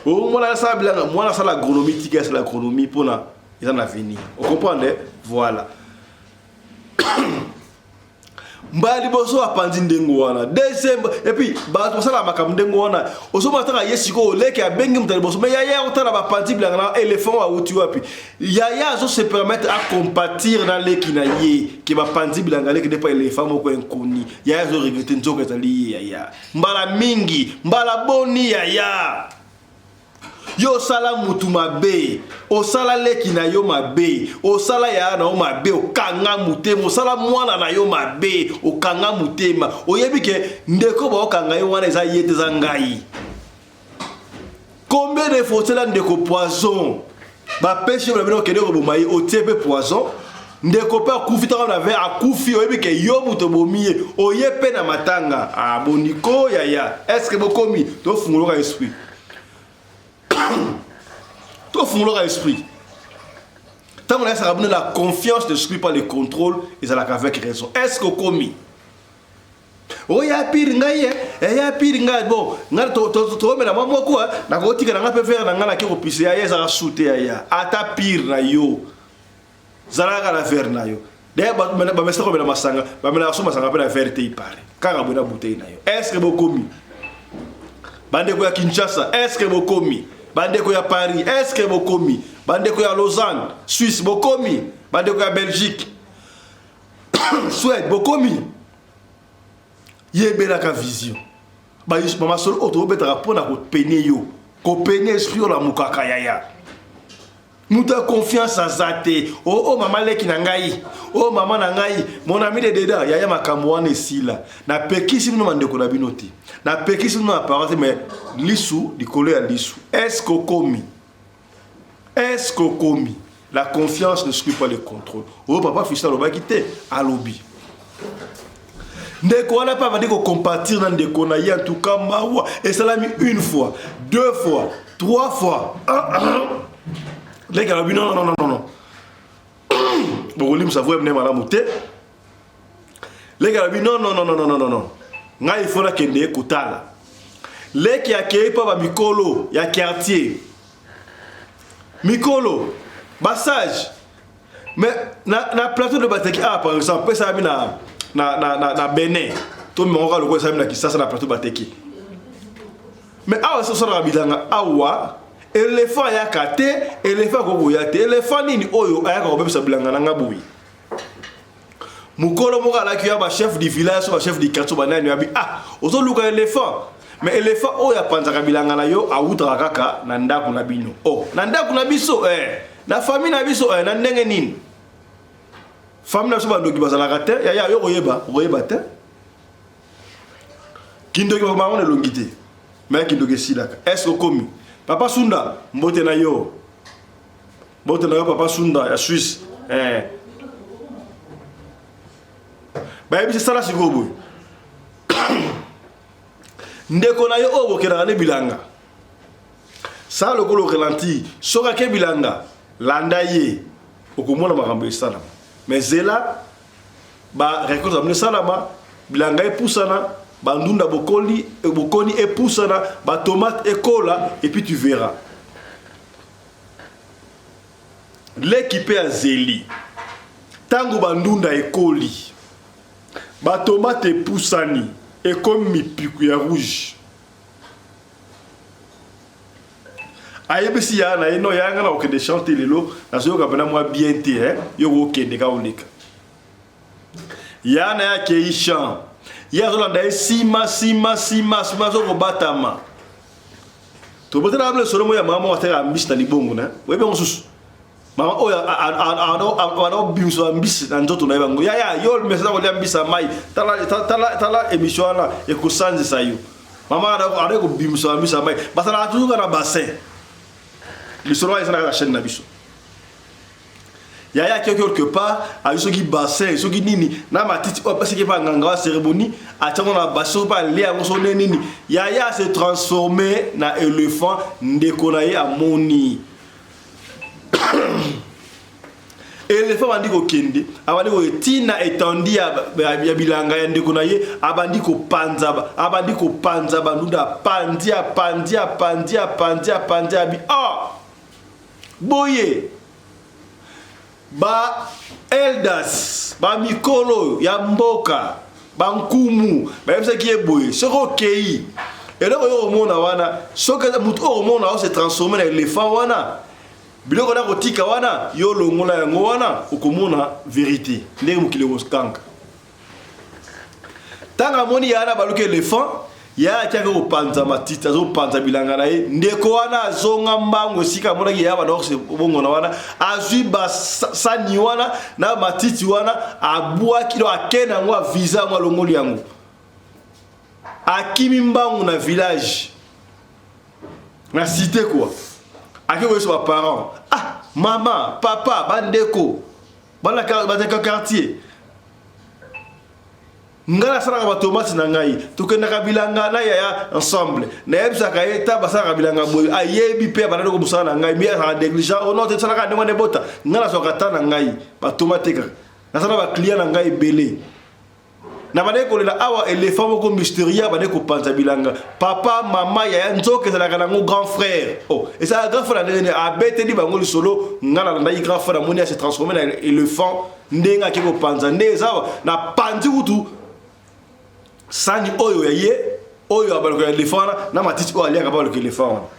o moi ça bilanga moi ça l'agronomie tika c'est l'agronomie pour na ils en avenir on comprend voilà. Mbali boso apandi ndengo wana deuxième et puis ba to sala makam ndengo wana oso mataka yesiko oleke abengi mutali boso mais yaya otala ba pandi bilanga éléphant wa uti wapi yaya zo se permettre à compatir dans les kinaye ki ba pandi bilanga leke depa éléphant moko enkoni yaya zo regretter nzoka tali yaya mbala mingi mbala boni yaya yo sala mutu mabe o sala leki na yo mabe o sala ya na o mabe o kanga mutema o sala mwana na yo mabe o kanga mutema o yebike ndeko ba o kanga yo wana eza yete za ngai combien de fois cela ndeko poison ba pêche ba bino kende ko bomayi o tebe poison ndeko pa kufita na ve akufi o yebike yo muto bomiye o yepe na matanga a boniko ya est-ce que bokomi to funguloka esprit tout fondement l'esprit. Tant qu'on a ça la confiance de l'esprit par le contrôle, ils ont avec raison. Est-ce que commis? Oh ya pire ngaye, ya pire ngaye bon, ngal to mais la maman quoi, na goti que na peut faire na ngala ki ko pisse ya za shooter ya. Ata pire na yo. Zalaka la faire na yo. D'ailleurs ba mesa ko na masanga, ba mena so masanga pe la vérité il parle. Kanga bona bouteille na yo. Est-ce que bo commis? Bande ko ya Kinshasa, est-ce que bo commis? Bandeko ya Paris, est-ce que bokomi? Bandeko ya Lausanne, Suisse, bokomi? Bandeko ya Belgique, Suède, bokomi? Yebela ka vision. Ba yus mama solo auto betara pona ko peine yo. Ko peine esprit la mukaka yaya. Muta confiance à zate. Oh mama leki na ngai. Oh mama na ngai. Mon ami de deda yaya makambo wana esila. Na pekisi no mandeko na binoti. Na pekisi no apparence mais lisu likolo ya lisu. Est-ce que komi? Est-ce que komi? La confiance ne suit pas le contrôle. Oh papa fils lo ba kité à lobby. Ndeko wana pa va dire ko compatir dans ndeko na ye en tout cas mawa et ça l'a mis une fois, deux fois, trois fois. Les gars, non. Bon, vous savez, vous avez monté. Les gars, non. Il faut que vous ayez kutala. Les qui accueillent pas Mikolo, il y a quartier. Mikolo, massage. Mais na plateau de Bateki, par exemple, ça na Bénin. Tout le monde a le droit de qui ça na plateau de Bateki. Mais ça sera bilanga awa. Éléphant ya kate, éléphant ko yate, éléphant nini oyo aya ko bebisa bilanga nanga boui. Mukolo moka la kiya ba chef du village, ba chef du quartier banani abi ozo luka éléphant. Mais éléphant oya panza bilanga na yo awutra kaka na ndaku na bino. Oh, na ndaku na biso na famille na biso na ndenge nini. Famille na so ba ndoki bazala kate, ya yo oyeba te. Kindoki ba mama ne longité. Mais kindoki silaka. Est-ce que komi Papa Sunda, mbote na yo Papa Sunda ya Suisse. Ba yebi sala sikobo. Ndeko na yo obo kera ne bilanga. Sa lokolo relenti, soka ke bilanga, landa ye. okomona makambo esalama mais zela ba récolte amne salama bilanga epusana bandunda bokoni epusana ba tomate ekola et puis tu verras l'équipe à zeli tango bandunda ekoli ba tomate epusani ekomi piku ya rouge ayebisi ya na ino yanga na okende chanter lelo nazo ka bana moi bien te yo okende ka oleka ya na ya ke ishan ya zo landa sima zo ko batama to botela able solo mo ya mama watera ambisi na libongo na webe ngosusu mama oya ano bimso ambisi na nzoto na bango ya yo message ko ambisa mai tala émission na e ko sanzi sayo mama ana ko bimso ambisa mai basala tuka na bassin le solo est dans la chaîne nabiso yaya quelque part a yo qui bassin so qui nini na matiti o parce que pas nganga cérémonie a tanga na bassin pas lé a so nini yaya se transformer na éléphant ndekonaye a moni éléphant bandi ko kende abandi ko tina etendi ya bilanga ya ndekonaye abandi ko panza banduda pandia bi boye ba eldas ba mikolo ya mboka ba nkumu ba yebisa ki boye soko kei eloko yo mona wana soka mutu o mona o se transformer na éléphant wana biloko na kotika wana yo longola yango wana okomona vérité ndenge mokili koskanga tanga moni yana baluke éléphant ya tiaka kopanza matiti azopanza bilanga na ye ndeko wana azonga mbango esika monaki ya bana okse bongo na wana azwi basani wana na matiti wana abwaki do akena yango avisa yango alongoli yango akimi mbango na village na cité quoi akekoyeso baparent mama papa bandeko bana quartier ngala sala ba tomate na ngai tukenda bilanga na ya ensemble na yebisa ka eta basaka bilanga boy ayebi pe bana ko musala na ngai mi a négligent ono te sala ka ndemo ne bota ngala so ka tana ngai ba tomate ka na sala ba client na ngai belé na bane ko lela awa éléphant moko mystérieux bane ko panza bilanga papa mama ya nzoke sala kana ngo grand frère et ça grand frère ne a bete di bango solo ngala na grand frère moni a se transformer na éléphant ndenga ki ko panza ndeza na panzi utu sani oyo ya ye oyo abaluka éléphant na matiti o alia abaluka éléphant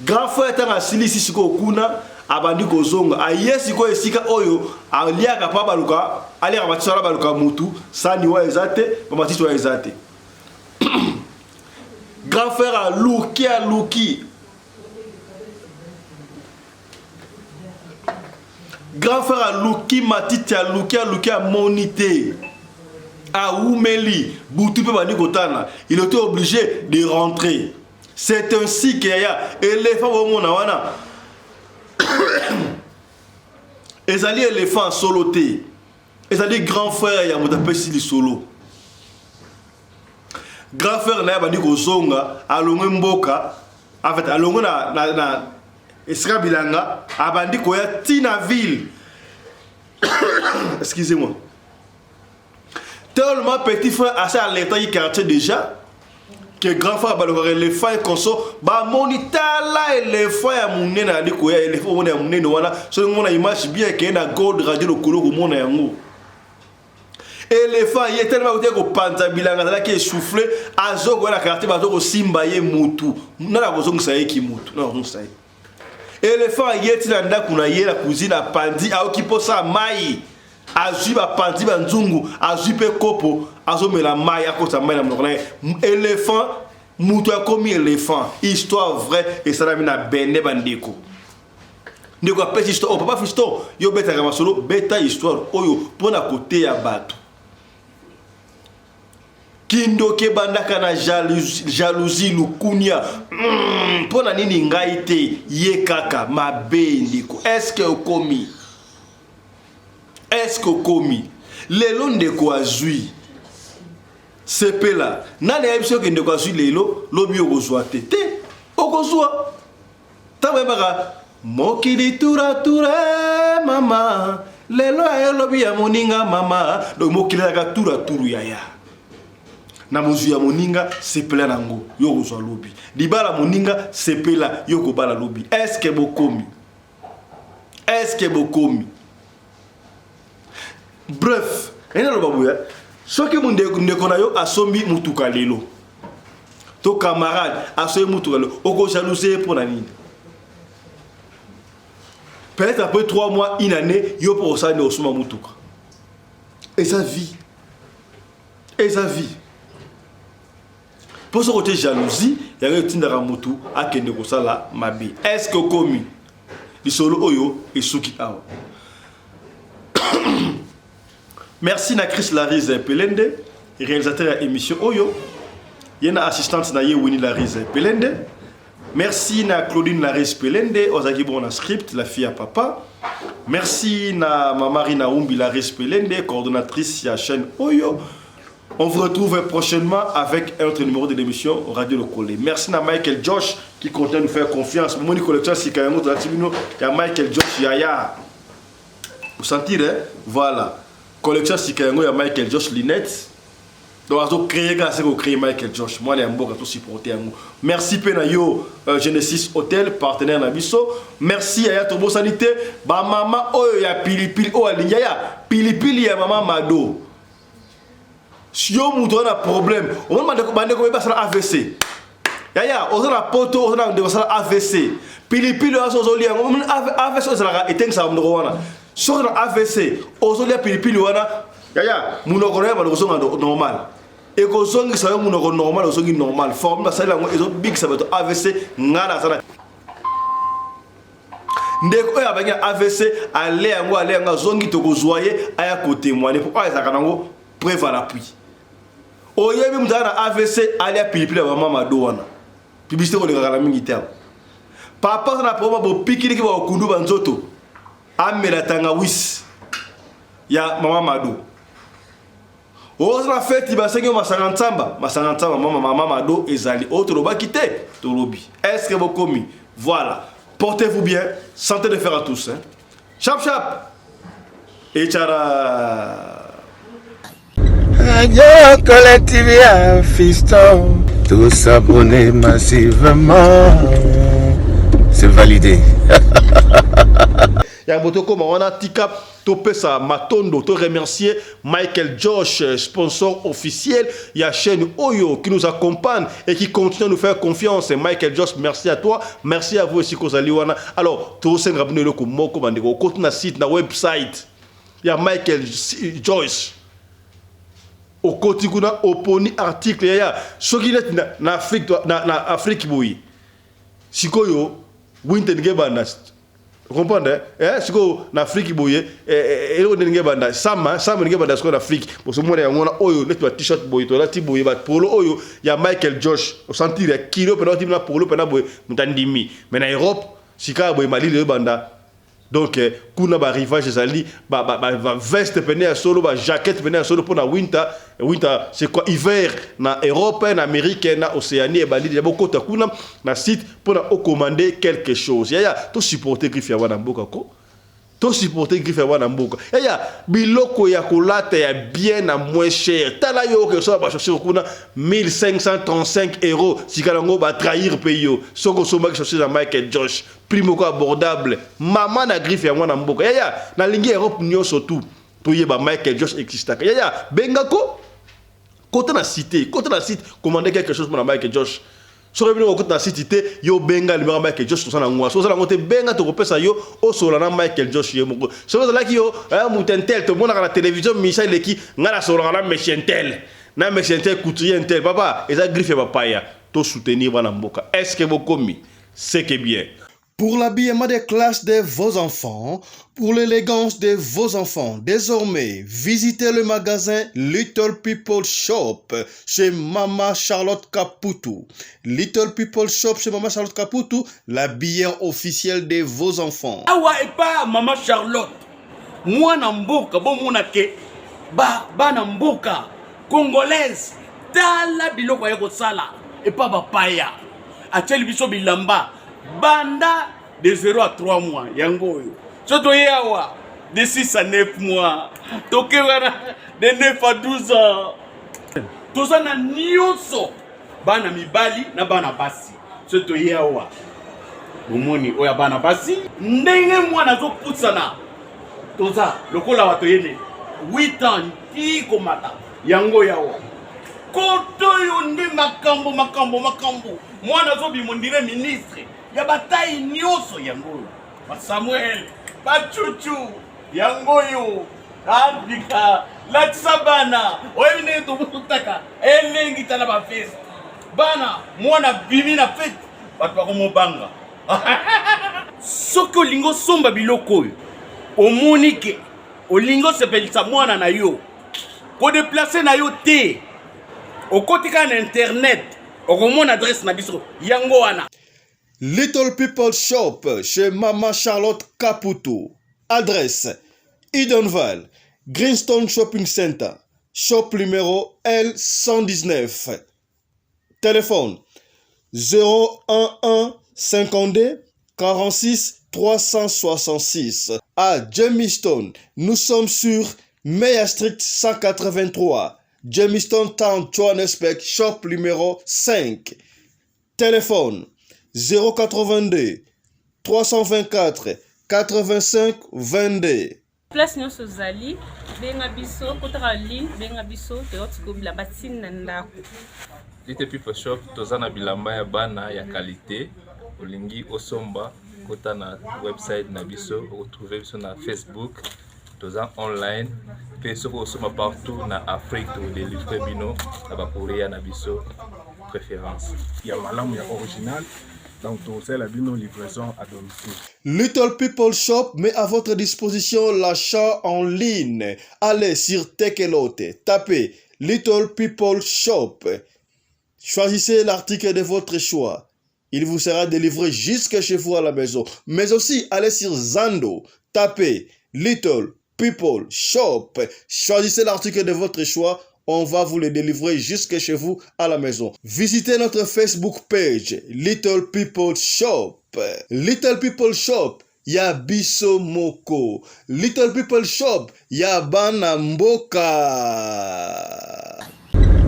grand frère tanga silisi siko kuna abandi kozonga ayesi ko esika oyo alia kapa baluka alia matiti ala baluka mutu sani wa ezate ba matiti wa ezate grand frère a luki grand frère a luki matiti a luki a monité à Oumeli, Boutou Bani Kotana, il était obligé de rentrer. C'est ainsi qu'il y a éléphant au Monawana. Et ali éléphant soloté. Et ali grand frère ya motapesi solo. Grand frère na bani kozonga alongo mboka. En fait alongo na esika bilanga abandi koya tina ville. Excusez-moi. Tellement petit frère assez à l'état il quartier déjà que grand frère balogare éléphant et conso ba monita la éléphant ya munene na liko ya éléphant mona ya munene wana so ngona image bien que na gold radio le kolo mona yango éléphant il tellement ko panza bilanga la ki souffler azoko na quartier bazoko simba ye mutu na la kozonga saye ki mutu na kozonga saye éléphant yeti na ndaku na ye la cuisine pandi a okipo sa mai azui ba pandi ba nzungu azui pe kopo azomela mai akota mai na monoko éléphant mutu akomi éléphant histoire vraie et ça na bende bandeko ndeko apesi histoire papa fisto yo beta kama solo beta histoire oyo pona côté ya bato kindo ke bandaka na jalousie lukunia pona nini ngai te ye kaka mabe ndeko est-ce que okomi lelo ndeko azui sepela nani yebisi ke ndeko azui lelo lobi okozwa te okozwa taba baka mokili tura tura mama lelo ya lobi ya moninga mama donc mokili ya tura turu yaya na mozu ya moninga sepela nango yo kozwa lobi libala moninga sepela yo kobala lobi est-ce que bokomi bref ena lo babuya soki ndeko na yo asombi mutuka lelo to camarade asombi mutuka lelo oko jalouser pour na nini peut-être après 3 mois une année yo pour ça ne osoma mutuka et sa vie pour ce côté jalousie il y a tindara mutu akende ko sala mabe est-ce que komi lisolo oyo esuki awa merci na Chris Larize Pelende réalisateur de l'émission oyo yena assistante na ye Winnie Larize Pelende merci na Claudine Larize Pelende ozaki bon na script la fille à papa merci na Mamarina Umbi Larize Pelende coordonnatrice ya chaîne oyo. On vous retrouve prochainement avec un autre numéro de l'émission Radio Le Collé. Merci à Michael Josh qui continue de nous faire confiance. Mon collecteur, c'est quand même autre activité. Il y a Michael Josh Yaya. Vous sentez, hein? Voilà. Collecteur, c'est quand même il y a Michael Josh Linette. Donc, on a créé grâce à créer Michael Josh. Moi, les Ambo, tout supporter. Merci Penayo Genesis Hotel, partenaire Nabiso. Merci à Tobo Sanité. Ba maman, oh, il y a Pili oh, il y a Pili, il y a maman Mado. Si on a un problème, on a un AVC. Yaya, on a un poteau, on a un AVC. Pili, on a un AVC, on a un sur un AVC, on a un pili, yaya, on a un normal. Et qu'on soit normal, on normal. Forme, ça est big, ça va être AVC, ngana ça. Ndeko ya banya AVC, aller à zongi to gozoyer, aya ko témoigner. Pourquoi ça kanango preuve à l'appui. Oyebi mutana AVC ali a pilipili ya mama madowana. Publicité ko lekaka la mingi terme. Papa na problème bo pikini ki ba kundu banzoto. Amela tanga wis ya mama mado. Ozra fête ba senyo masangantamba mama mado ezali autre ba kité to lobi. Est-ce que vous commis? Voilà. Portez-vous bien, santé de fer à tous hein. Chap chap. Et tchara. Radio Collective Fiston, tous abonnés massivement, c'est validé. Ya botoko on a tika topé sa matondo to remercier Michael Josh sponsor officiel il y a chaîne Oyo qui nous accompagne et qui continue à nous faire confiance. Michael Josh, merci à toi, merci à vous aussi Kozaliwana. Alors to sen rabne le ko moko bandeko ko na site na website il y a Michael Josh au côté kuna oponi article ya soki na Afrique na Afrique boyi sikoyo winter ngebanda comprendre siko na Afrique boyi elo ngebanda sama ngebanda siko na Afrique parce que moi ya ngona oyo net t-shirt boyi to la ti boyi ba polo oyo ya Michael Josh au sentir kilo pena ti na polo pena boyi mutandimi mais na Europe sika boyi mali le banda. Donc, kuna ba rivage ezali ba veste pene ya solo ba jaquette pene ya solo pour na winter c'est quoi hiver na Europe na Amérique na Océanie et bandi beaucoup ta kuna na site pour na commander quelque chose yaya to supporter griffe ya wana mboka ko to supporter griffe ya wana mboka yaya biloko ya kolata ya bien à moins cher tala yo que ça ba chercher kuna 1535 € sikalango ba trahir payo soko somba que chercher dans Michael Josh primo ko abordable maman na griffe ya mwana mboka yaya na lingi Europe nyonso tout to yeba Michael Josh existaka yaya bengako côté na site commander quelque chose pour Michael Josh so rebino côté na site yo benga le Michael Josh so na ngwa so la ngote benga to kopesa yo o so na Michael Josh ye moko so la ki yo mutentel to mona na télévision Michel Leki ngala so na Mechentel na Mechentel couturier tel papa eza griffe papa ya to soutenir wana mboka est-ce que vous commis c'est que bien. Pour l'habillement des classes de vos enfants, pour l'élégance de vos enfants, désormais, visitez le magasin Little People Shop chez Mama Charlotte Caputo. Little People Shop chez Mama Charlotte Caputo, l'habillement officiel de vos enfants. Awa et pas Mama Charlotte. Moi namboka bon monake ba namboka congolaise tala biloko ya kosala et pas bapaya. Acheli biso bilamba banda de 0 à 3 mois yango oyo so toye awa de 6 à 9 mois toke wana de 9 à 12 ans toza na nyonso bana mibali na bana basi so toye awa bomoni oya bana basi ndenge mwana azopusana toza lokola bato yene 8 ans ti komata yango yawa koto yo nde makambo mwana azobima ndire ministre ya bataille nyonso yango ba Samuel ba Chuchu yango yo abika latsabana oyine to mutaka elengi tala ba fest bana mwana bimi na fete bato bakomobanga soki olingo somba biloko oyo omoni ke olingo sepelisa mwana na yo kodeplace na yo te okotika na internet okomona adresse na biso yango wana. Little People Shop chez Maman Charlotte Caputo. Adresse Edenval, Greenstone Shopping Center, shop numéro L119. Téléphone 011 52 46 366. À Jamestown, nous sommes sur Meyer Street 183. Jamestown Town, Johannesburg, shop numéro 5. Téléphone 082 324 85 22. Place nyonso zali benga biso kotaka ligne benga biso teotikobila batine na ndako. Little People Shop toza na bilamba ya bana ya qualité olingi osomba kota na website na biso retrouver biso na Facebook toza online pe soko osomba partout na Afrique to délivrer bino na ba courrier na biso préférence ya malamu ya original. Donc, c'est la livraison à domicile. Little People Shop met à votre disposition l'achat en ligne. Allez sur Tekelote, tapez Little People Shop. Choisissez l'article de votre choix. Il vous sera délivré jusque chez vous à la maison. Mais aussi, allez sur Zando, tapez Little People Shop. Choisissez l'article de votre choix. On va vous le délivrer jusque chez vous à la maison. Visitez notre Facebook page, Little People Shop. Little People Shop, ya biso moko. Little People Shop, ya bana mboka.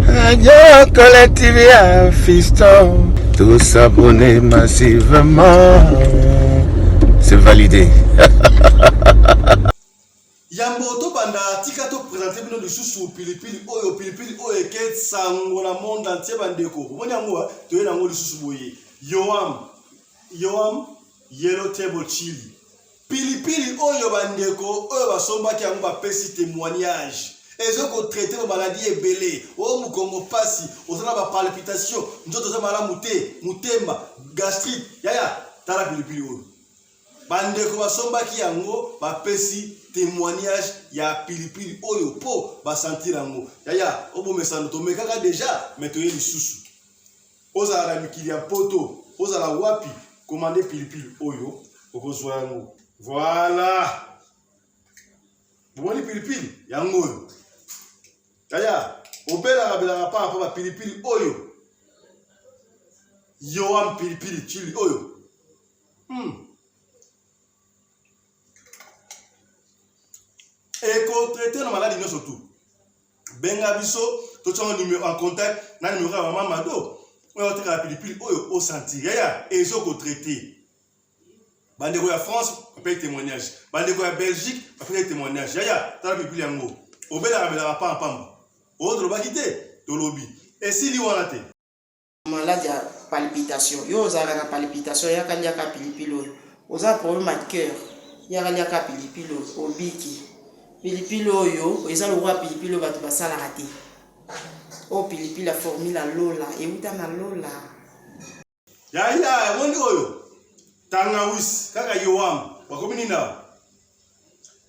Radio Collectivia Fiston. Tous s'abonner massivement. C'est validé. Yambo to banda tika to présenter bino de susu pilipili oyo eke sango na monde entier bandeko. Boni yango to yena ngo lisusu boye. Yoam yellow table chili. Pilipili oyo bandeko oyo basomba ki yango ba pesi témoignage. Ezo ko traiter ba maladie ebele. O mukongo pasi, ozana ba palpitation, nzoto za malamu te, mutemba, gastrite. Yaya tala pilipili oyo. Bandeko basomba ki yango ba pesi témoignage ya pilipili oyo po ba sentir yango. Yaya obo mesano to mekaka déjà mais to yeli susu. Oza la mikili ya poto, oza la wapi commander pilipili oyo okozwa yango. Voilà. Boni pilipili yango oyo. Yaya obela rabela pa ba pilipili oyo. Yoam pilipili chili oyo. Et qu'on traite la maladie non surtout. Benga biso, tout un numéro en contact, na numéro à maman Mado. On va te la pilipili au sentir. Yaya, et zo ko traité. Bandeko ya France, on paye témoignage. Bandeko ya Belgique, on paye témoignage. Yaya, ta la pilipili yango. Obela rabela pa pamba. Autre ba kité, to lobby. Et si li wana te. Maladie à palpitation. Yo za la palpitation, ya kanya ka pilipili. Oza problème de cœur. Ya kanya ka pilipili obiki. Pilipili oyo, eza lo roi pilipili bato basala raté. O pilipili la formule lola, e uta na lola. Ya woni oyo. Tangawis, kaka yoam, wakomini na.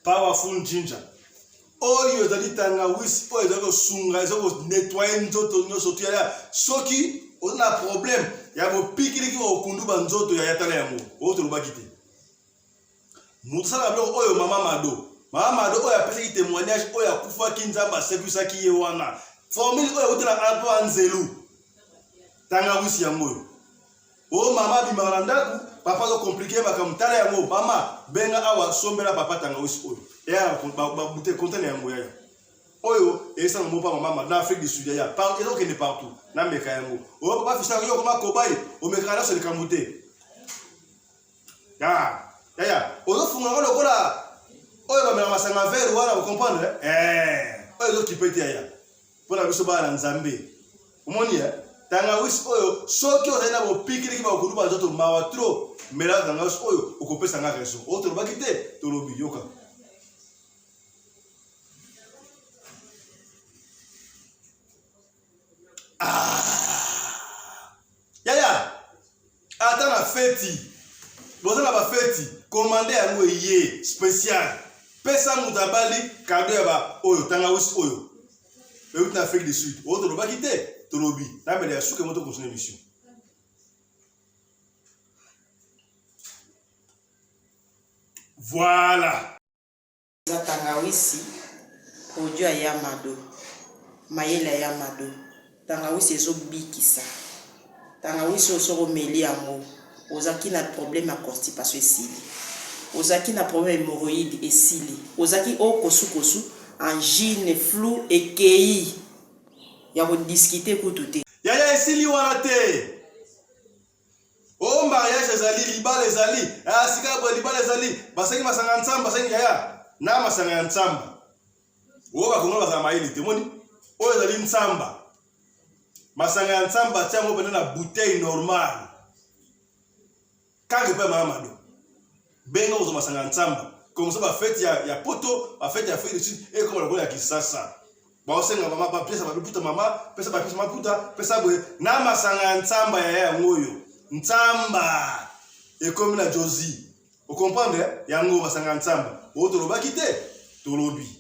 Powerful ginger. Oyo zali tangawis, oyo zali sunga, zali nettoyer nzoto nyoso tu ya. Soki on a problème, ya bo pikili ki okundu ba nzoto ya yatala yango. O to lobakite. Mutsala blo oyo mama Mado. Mama Mado oyo apesi témoignage oyo akufa kinzamba sekisa ki yewana. Formule oyo utela alpo anzelu. Tangawis yango. Oh mama bimaka na ndako papa zo compliqué bakamutala yango mama benga awa sombela papa tanga wisi oyo ya babute conteneur yango ya oyo esa mo pa mama na Afrique du Sud ya par ezo kende partout na meka yango o papa fisa yo koma kobai o meka na so le kamute ya ozo funga ngolo kola oyo ba mela masanga vert wala vous comprendre oyo kipeti ya pona biso ba na Nzambe omoni tanga wisi oyo soki ozali na bopikiliki bakoluba nzoto mawa trop mela tanga wisi oyo okopesa nga raison oyo tolobaki te tolobi yoka yaya ata na feti boza na bafeti komande yango eye spécial pesa mutu abali kado ya ba oyo tanga wisi oyo euti na Afrique du Sud oyo tolobaki te tolobi na mbele ya suke moto continue mission. Voilà. Tangawisi produit ya Yamado mayele ya Yamado tangawisi ezo bikisa tangawisi osoko meli yango ozaki na problème ya constipation esili ozaki na problème hémorroïde esili ozaki okosu angine flou ekei ya ko discuter kutu te yaya esili wana te o mariage ezali libala ezali sika bo libala ezali basengi masanga ntsamba basengi yaya na masanga ya ntsamba o ba kongola za maili te moni o ezali ntsamba masanga ya ntsamba tia mo bena na bouteille normale kange pe mamado benga ozo masanga ya ntsamba comme ça ba fête ya poto ba fête ya Afrique du Sud et comme la ya Kisasa ba osenga mama ba pesa ba puta mama pesa ba pesa maputa pesa boye na masanga ya ntsamba ya ngoyo ntsamba et comme la Josie vous comprenez yango masanga ya ntsamba o tolobaki te tolobi